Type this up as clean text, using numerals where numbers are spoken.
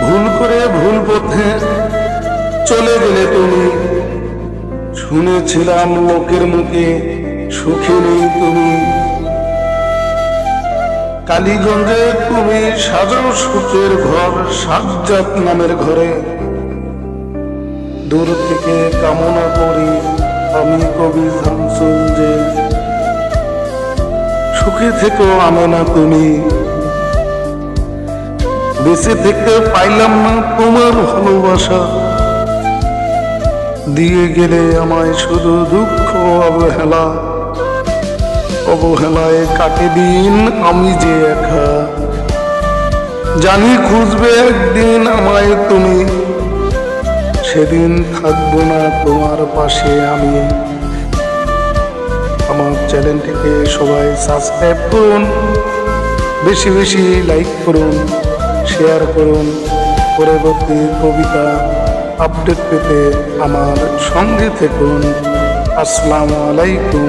ভুল করে ভুল পথে চলে গেলে তুমি। শুনেছিলাম লোকের মুখে সুখী নেই তুমি। কালীগঞ্জে তুমি সাজাও সুখের ঘর, সাজ্জাদ নামের ঘরে। দূর থেকে কামনা করি আমি কবি শামসুল যে সুখে থেকো আমেনা তুমি। বেঁচে থেকে পাইলাম না তোমার ভালোবাসা, দিয়ে গেলে আমায় শুধু দুঃখ অবহেলা। অবহেলায় কাটে দিন আমি যে একা। জানি খুঁজবে একদিন আমায় তুমি, সেদিন থাকবো না তোমার পাশে আমি। আমার চ্যানেলটিকে সবাই সাবস্ক্রাইব করুন, বেশি বেশি লাইক করুন, শেয়ার করুন। পরবর্তী কবিতা আপডেট পেতে আমার সঙ্গে থাকুন। আসসালামু আলাইকুম।